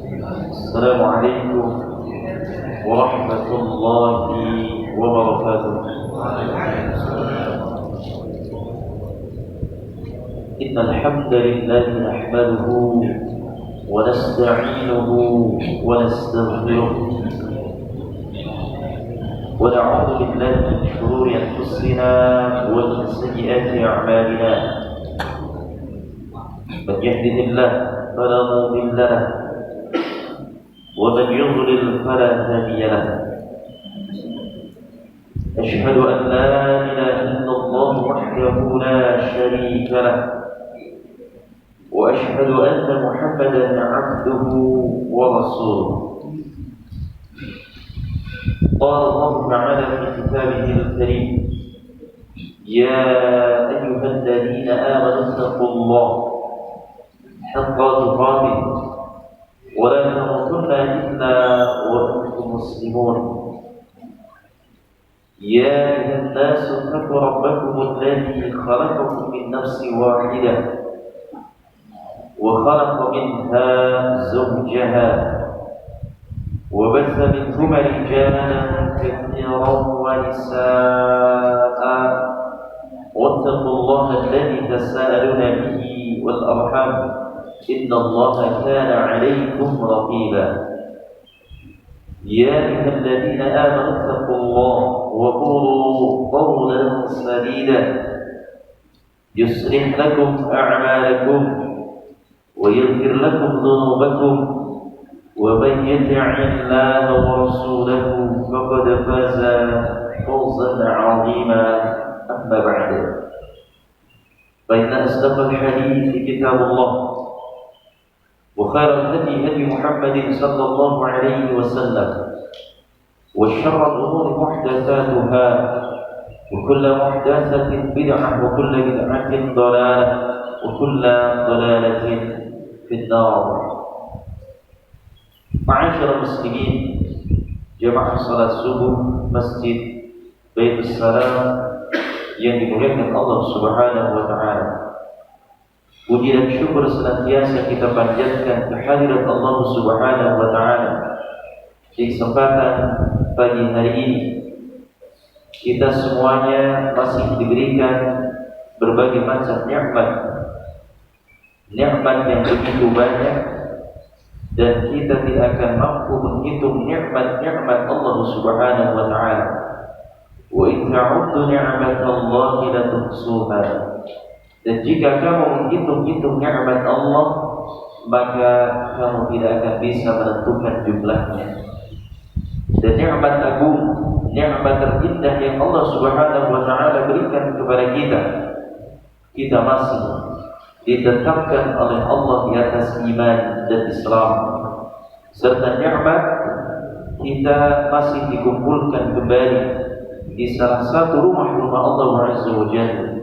السلام عليكم ورحمة الله وبركاته. إن الحمد لله نحمده ونستعينه ونستغفره ونعوذ بالله من شرور أنفسنا ومن سيئات أعمالنا. من يهده الله فلا مضل له ومن يضلل فلا هادي له. أشهد أن لا إله إلا الله وحده لا شريك له وأشهد أن محمدا عبده ورسوله. قال الله تعالى في كتابه الكريم: يا أيها الذين آمنوا اتقوا الله حق تقاته ولا تموتن إلا وأنتم مسلمون. يا أيها الناس اتقوا ربكم الذي خلقكم من نفس واحدة وخلق منها زوجها وبث منهما رجالا كثيرا ونساء واتقوا الله الذي تساءلون به والأرحام إن الله كان عليكم رقيبا. يا أيها الذين آمنوا اتقوا الله وقولوا قولا سديدا يصلح لكم أعمالكم ويغفر لكم ذنوبكم ومن يطع الله ورسوله فقد فاز فوزا عظيما. أما بعد فإن أصدق الحديث كتاب الله وخير الهدي هدي محمد صلى الله عليه وسلم وشر الأمور محدثاتها وكل محدثة بدعة وكل بدعة ضلالة وكل ضلالة في النار. Ma'asyiral muslimin, jamaah salat subuh Masjid Baitus Salam yang dimuliakan Allah Subhanahu wa taala. Puji dan syukur senantiasa kita panjatkan kehadirat Allah Subhanahu wa taala. Di kesempatan pagi hari ini kita semuanya masih diberikan berbagai macam nikmat yang begitu banyak, dan kita tidak akan mampu menghitung nikmat-nikmat Allah Subhanahu wa taala. Wa in ta'uddu ni'matallahi la tuhsuha. Dan jika kamu menghitung-hitung nikmat Allah, maka kamu tidak akan bisa menentukan jumlahnya. Dan nikmat agung, nikmat terindah yang Allah Subhanahu wa taala berikan kepada kita masih ditetapkan oleh Allah di atas iman dan Islam, serta nikmat kita masih dikumpulkan kembali di salah satu rumah-rumah Allah Azza wa Jalla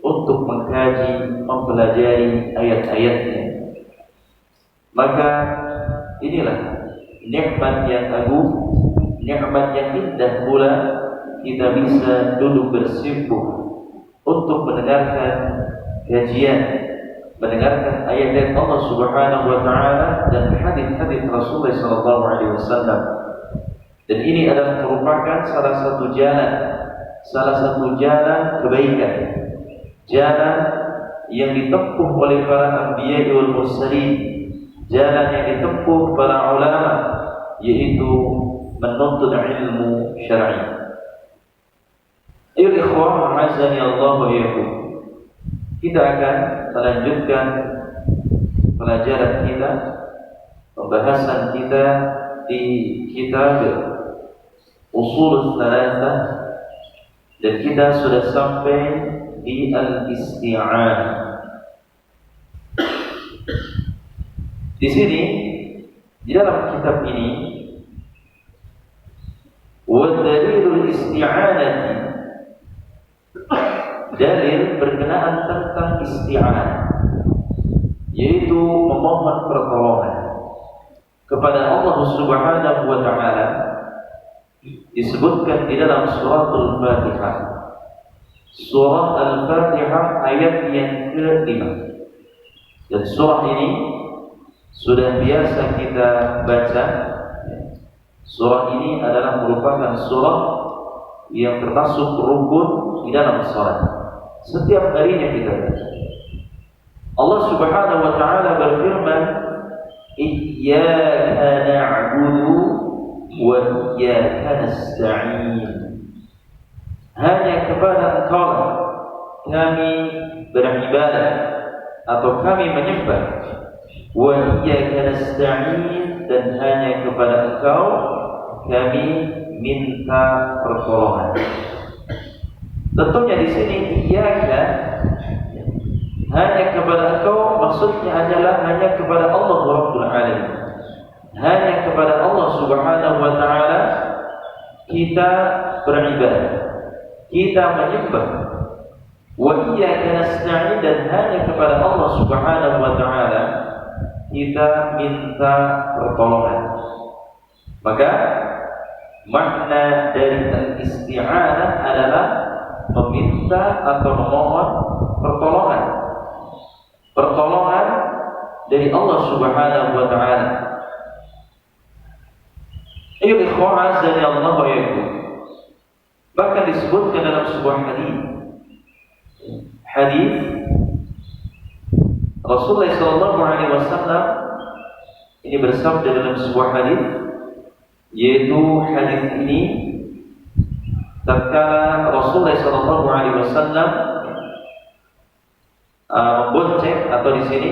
untuk mengkaji, mempelajari ayat-ayatnya. Maka inilah nikmat yang agung, nikmat yang indah pula kita bisa duduk bersimpuh untuk mendengarkan kajian, mendengarkan ayat-ayat Allah Subhanahu wa taala dan hadis-hadis Rasulullah sallallahu alaihi wasallam. Dan ini adalah merupakan salah satu jalan kebaikan, jalan yang ditempuh oleh para anbiya wal mursalin, jalan yang ditempuh para ulama, yaitu menuntut ilmu syar'i. Ayo ikhwan, azani Allah wa iyyakum. Kita akan melanjutkan pelajaran kita, pembahasan kita di kitab Ushul Tsalatsah, dan kita sudah sampai di al-isti'anah. Di sini, di dalam kitab ini, wa dalilul isti'anati, dalil berkenaan tentang isti'anah, yaitu memohon pertolongan kepada Allah Subhanahu wa taala, disebutkan di dalam suratul Fatihah. Surah Al-Fatihah ayat yang ke-5. Dan surah ini sudah biasa kita baca. Surah ini adalah merupakan surah yang termasuk rukun di dalam salat. Setiap harinya kita baca. Allah Subhanahu wa taala berfirman, "Iyyaka na'budu wa iyyaka nasta'in." Hanya kepada Engkau kami beribadah atau kami menyembah. Wa iyyaka nasta'in, dan hanya kepada Engkau kami minta pertolongan. Tentunya di sini iyyaka hanya kepada Engkau maksudnya adalah hanya kepada Allah Rabbul Alamin. Hanya kepada Allah Subhanahu wa taala kita beribadah, kita menyembah. Wa iyyaka nasta'in, dan hanya kepada Allah Subhanahu wa taala kita minta pertolongan. Maka makna dari al-isti'anah adalah meminta atau memohon pertolongan. Pertolongan dari Allah Subhanahu wa taala. Ayo ikhwan azza Allah wa yakum. Bahkan disebutkan dalam sebuah hadis Rasulullah sallallahu alaihi wasallam ini bersabda dalam sebuah hadis, yaitu hadis ini tatkala Rasulullah sallallahu alaihi wasallam membonceng, atau di sini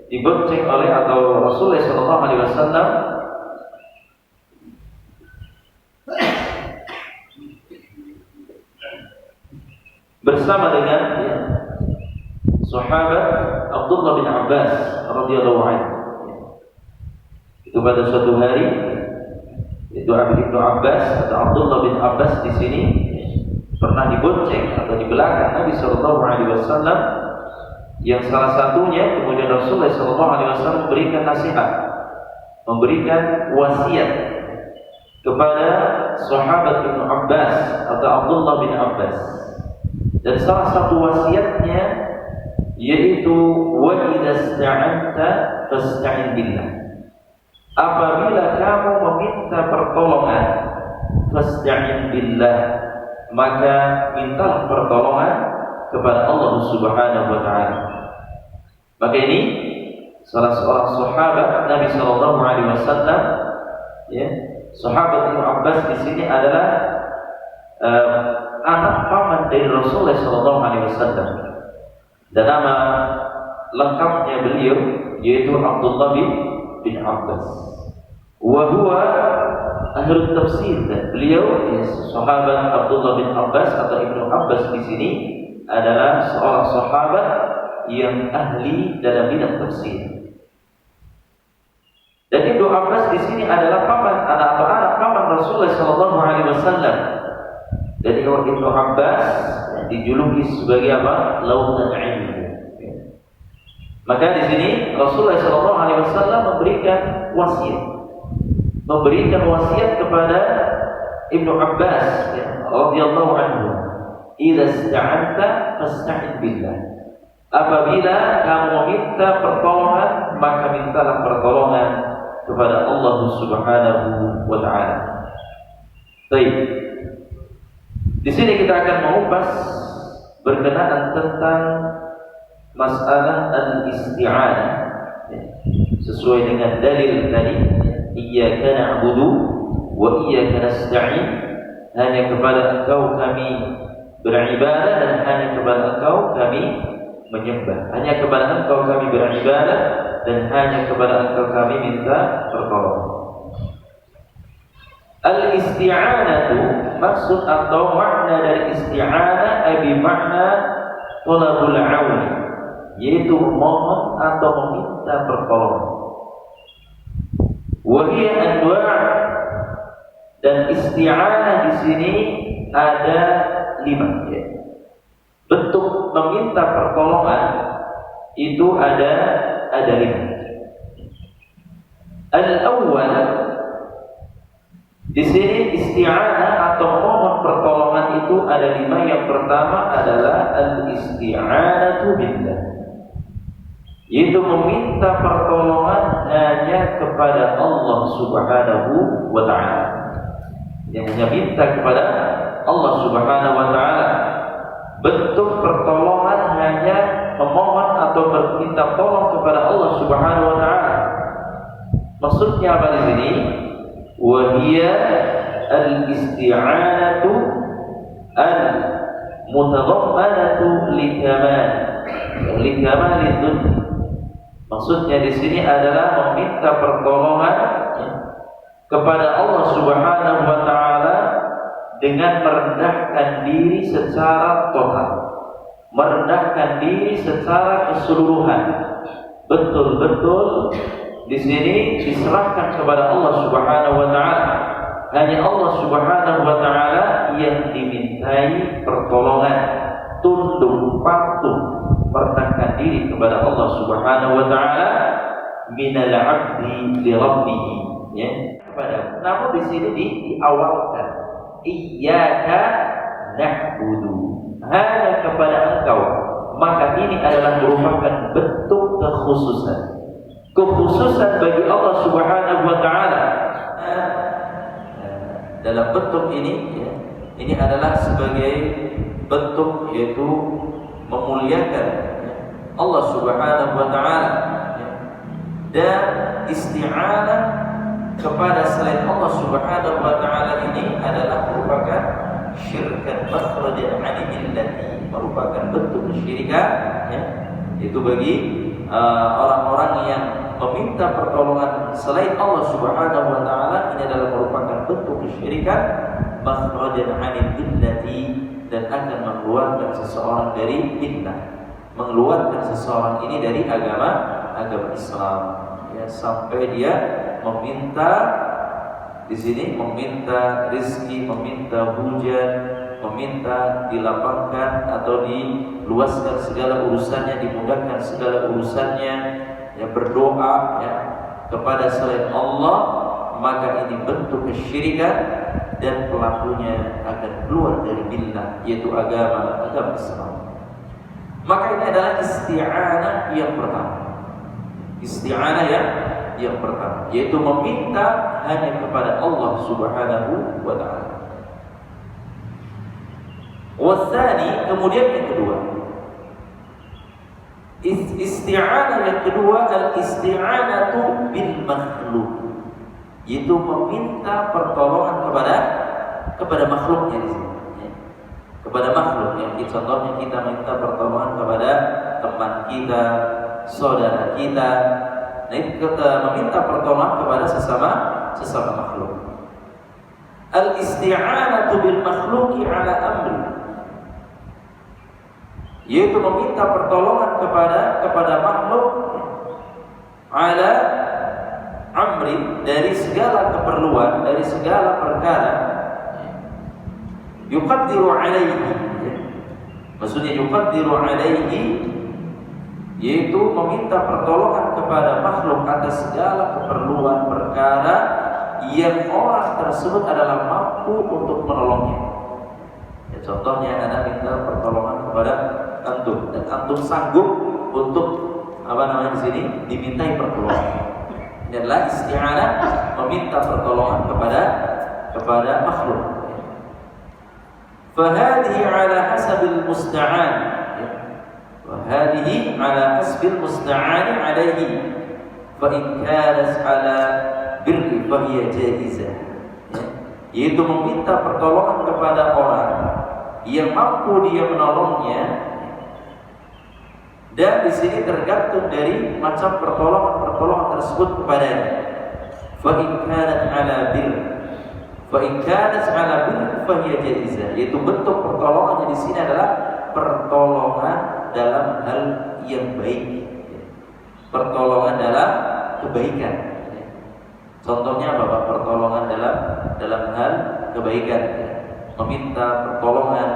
dibonceng oleh, atau Rasulullah sallallahu alaihi wasallam bersama dengan sahabat Abdullah bin Abbas radhiyallahu anhu. Itu pada suatu hari, itu Ibnu Abbas atau Abdullah bin Abbas di sini pernah dibonceng atau di belakang Nabi sallallahu alaihi wasallam, yang salah satunya kemudian Rasulullah sallallahu alaihi wasallam memberikan nasihat, memberikan wasiat kepada sahabat Ibnu Abbas atau Abdullah bin Abbas. Dan salah satu wasiatnya yaitu wa idza sta'anta fasta'in billah. Apabila kamu meminta pertolongan, fasta'in billah, maka mintalah pertolongan kepada Allah Subhanahu wa taala. Maka ini salah seorang sahabat Nabi sallallahu alaihi wasallam, ya, sahabat Ibnu Abbas di sini adalah anak paman dari Rasulullah sallallahu alaihi wasallam. Dan nama lengkapnya beliau yaitu Abdullah bin Abbas. Wa huwa ahli tafsir, dan beliau sahabat Abdullah bin Abbas atau Ibnu Abbas di sini adalah seorang sahabat yang ahli dalam bidang tafsir. Dan Ibnu Abbas di sini adalah paman atau anak paman Rasulullah sallallahu alaihi wasallam. Dan Ibnu Abbas dijuluki sebagai apa? Lautan ilmu. Maka di sini Rasulullah sallallahu alaihi wasallam memberikan wasiat kepada Ibnu Abbas radhiyallahu anhu, "Idza ista'anta fasta'in billah." Apabila kamu meminta pertolongan, maka mintalah pertolongan kepada Allah Subhanahu wa taala. Baik. Di sini kita akan mengupas berkenaan tentang masalah al-isti'anah sesuai dengan dalil tadi, iyyaka na'budu wa iyyaka nasta'in, hanya kepada Engkau kami beribadah dan hanya kepada Engkau kami menyembah. Hanya kepada Engkau kami beribadah dan hanya kepada Engkau kami minta pertolongan. Al-isti'anatu, maksud atau makna dari isti'anah abi makna thalabul aun, yaitu memohon atau meminta pertolongan. Wa hiya anwa', dan isti'anah di sini ada 5 ya. Bentuk meminta pertolongan itu ada 5. Al-awwal, di sini isti'anah atau mohon pertolongan itu ada 5. Yang pertama adalah al-isti'anatu billah. yaitu meminta pertolongan hanya kepada Allah Subhanahu wa ta'ala. Yang hanya minta kepada Allah Subhanahu wa ta'ala. Bentuk pertolongan hanya memohon atau berminta tolong kepada Allah Subhanahu wa ta'ala. Maksudnya apa di sini? Wa hiya al-isti'anatu al-mutadammanatu likamalid. Maksudnya di sini adalah meminta pertolongan kepada Allah Subhanahu wa ta'ala dengan merendahkan diri secara total, merendahkan diri secara keseluruhan. Betul-betul di sini diserahkan kepada Allah Subhanahu wa ta'ala. Hanya Allah Subhanahu wa ta'ala yang dimintai pertolongan, tunduk patuh, merendahkan diri kepada Allah Subhanahu wa ta'ala minal 'abdi li rabbih, ya, kepada. Namun di sini diawalkan iyyaka na'budu, hanya kepada engkau. Maka ini adalah merupakan bentuk kekhususan bagi Allah Subhanahu wa ta'ala. Dalam bentuk ini, ya, ini adalah sebagai bentuk yaitu memuliakan, ya, Allah Subhanahu wa ta'ala, ya, dan isti'anah kepada selain Allah Subhanahu wa ta'ala ini adalah merupakan syirkan makhrajan 'anil millati, merupakan bentuk kesyirikan, ya, itu bagi orang-orang yang meminta pertolongan selain Allah Subhanahu wa ta'ala. Ini adalah merupakan bentuk kesyirikan makhrajan 'anil millati, dan akan mengeluarkan seseorang dari millah, mengeluarkan seseorang ini dari agama Islam, ya, sampai dia meminta di sini, meminta rezeki, meminta hujan, meminta dilapangkan atau diluaskan segala urusannya, dimudahkan segala urusannya, ya, berdoa, ya, kepada selain Allah. Maka ini bentuk kesyirikan dan pelakunya akan keluar dari millah, yaitu agama Islam. Maka ini adalah isti'anah yang pertama. Isti'anah yang pertama, yaitu meminta hanya kepada Allah Subhanahu wa ta'ala. Wasani, kemudian yang kedua, isti'anah yang kedua, al-isti'anatu bil makhluk, yaitu meminta pertolongan kepada makhluknya di sini, ya, kepada makhluk. Yang contohnya kita minta pertolongan kepada teman kita, saudara kita. Nah, kita meminta pertolongan kepada sesama makhluk. Al-isti'anatu bil makhluqi ala amri, yaitu meminta pertolongan kepada makhluk ala amri, dari segala keperluan, dari segala perkara. Yuqaddiru alaihi, maksudnya yuqaddiru alaihi, yaitu meminta pertolongan kepada makhluk atas segala keperluan perkara yang orang tersebut adalah mampu untuk menolongnya. Ya, contohnya Anda minta pertolongan kepada antum, dan antum sanggup untuk di sini dimintai pertolongan. Ini adalah isti'anah, meminta pertolongan kepada makhluk. Fahadihi ala hasabil musta'an, wahadihi ala hasbil musta'ani alaihi, fa in kanat ala birri fa hiya jaizah, yaitu meminta pertolongan kepada orang yang mampu dia menolongnya, dan di sini tergantung dari macam pertolongan tersebut kepadanya. Fa in kanat ala birri, fa in kanat ala birri fa hiya jaizah, yaitu bentuk pertolongannya di sini adalah pertolongan dalam hal yang baik, pertolongan dalam kebaikan. Contohnya apa, Pak? Pertolongan dalam hal kebaikan, meminta pertolongan,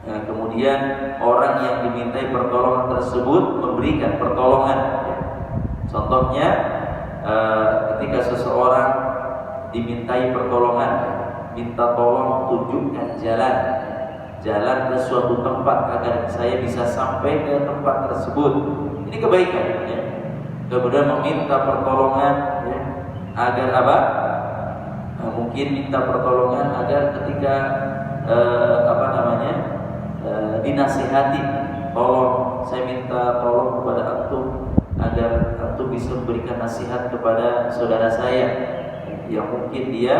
ya, kemudian orang yang dimintai pertolongan tersebut memberikan pertolongan. Contohnya ketika seseorang dimintai pertolongan, minta tolong tunjukkan jalan ke suatu tempat agar saya bisa sampai ke tempat tersebut. Ini kebaikan ya. Kemudian meminta pertolongan ya, agar apa? Mungkin minta pertolongan agar ketika dinasihati, tolong saya minta tolong kepada antum agar antum bisa memberikan nasihat kepada saudara saya yang mungkin dia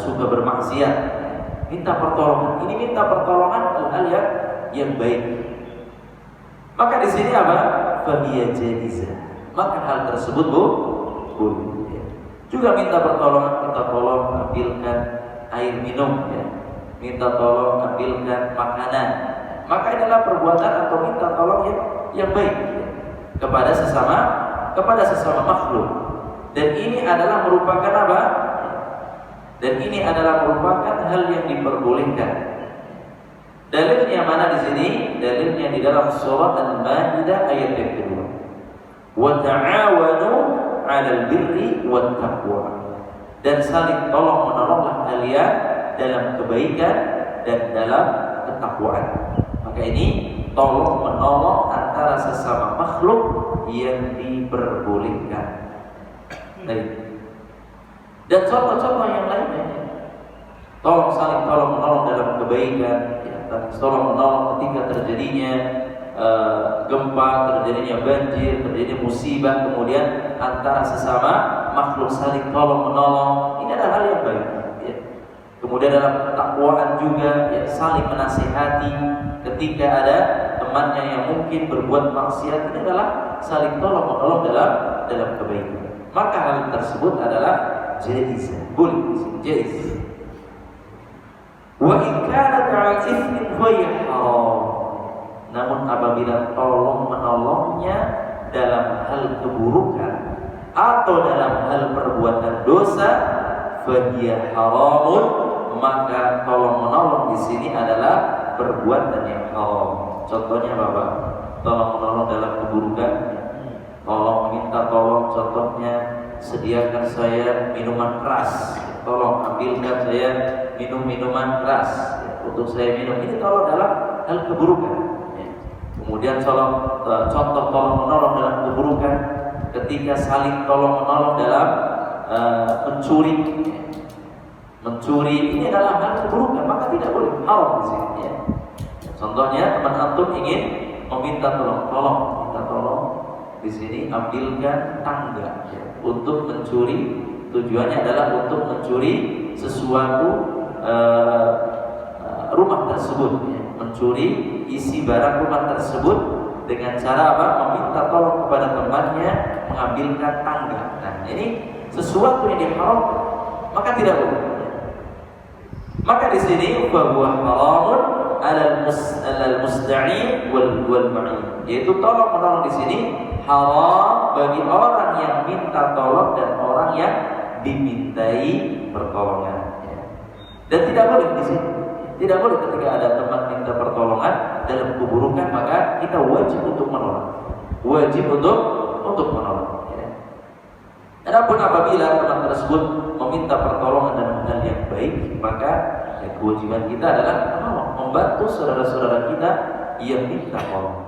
suka bermaksiat. Minta pertolongan. Ini minta pertolongan hal-hal yang baik. Maka di sini apa? Fahiya jaizah. Maka hal tersebut boleh. Ya. Juga minta pertolongan, minta tolong ambilkan air minum ya. Minta tolong ambilkan makanan. Maka adalah perbuatan atau minta tolong yang baik ya. kepada sesama makhluk. Dan ini adalah merupakan apa? Dan ini adalah merupakan hal yang diperbolehkan. Dalilnya mana di sini? Dalilnya di dalam surat Al-Maidah ayat yang kedua. Wa ta'awanu 'alal birri wat taqwa. Dan saling tolong menolonglah kalian dalam kebaikan dan dalam ketakwaan. Maka ini tolong menolong antara sesama makhluk yang diperbolehkan. Dan contoh-contoh yang lainnya, saling tolong menolong dalam kebaikan, ya, tolong menolong ketika terjadinya gempa, terjadinya banjir, terjadinya musibah, kemudian antara sesama makhluk saling tolong menolong. Ini adalah hal yang baik. Ya. Kemudian dalam ketakwaan juga, ya, saling menasihati ketika ada temannya yang mungkin berbuat maksiat. Ini adalah saling tolong menolong dalam kebaikan. Maka hal tersebut adalah jaiz, boleh, jaiz. Wa in kana ta'al ithmin fa haram. Namun apabila tolong menolongnya dalam hal keburukan atau dalam hal perbuatan dosa, fa hiya haramun, maka tolong menolong di sini adalah perbuatan yang haram. Contohnya Bapak, tolong menolong dalam keburukan, tolong minta tolong, contohnya sediakan saya minuman keras, tolong ambilkan saya minum minuman keras ya, untuk saya minum. Ini tolong dalam hal keburukan ya. Kemudian contoh tolong menolong dalam keburukan ketika saling tolong menolong dalam mencuri ya. Mencuri ini adalah hal keburukan, maka tidak boleh, haram di sini ya. Contohnya teman antum ingin meminta tolong di sini ambilkan tangga ya, untuk mencuri. Tujuannya adalah untuk mencuri sesuatu rumah tersebut ya. Mencuri isi barang rumah tersebut dengan cara apa? Meminta tolong kepada temannya mengambilkan tangga. Nah, ini sesuatu yang diharamkan, maka tidak boleh. Maka di sini bahwa haramun alal musta'in wal ma'in, yaitu tolong menolong di sini haram bagi orang yang minta tolong dan orang yang dimintai pertolongan. Dan tidak boleh di sini, tidak boleh ketika ada teman minta pertolongan dalam keburukan, maka kita wajib untuk menolong, wajib untuk menolong. Adapun apabila teman tersebut meminta pertolongan dalam hal yang baik, maka kewajiban kita adalah menolong, membantu saudara-saudara kita yang minta tolong.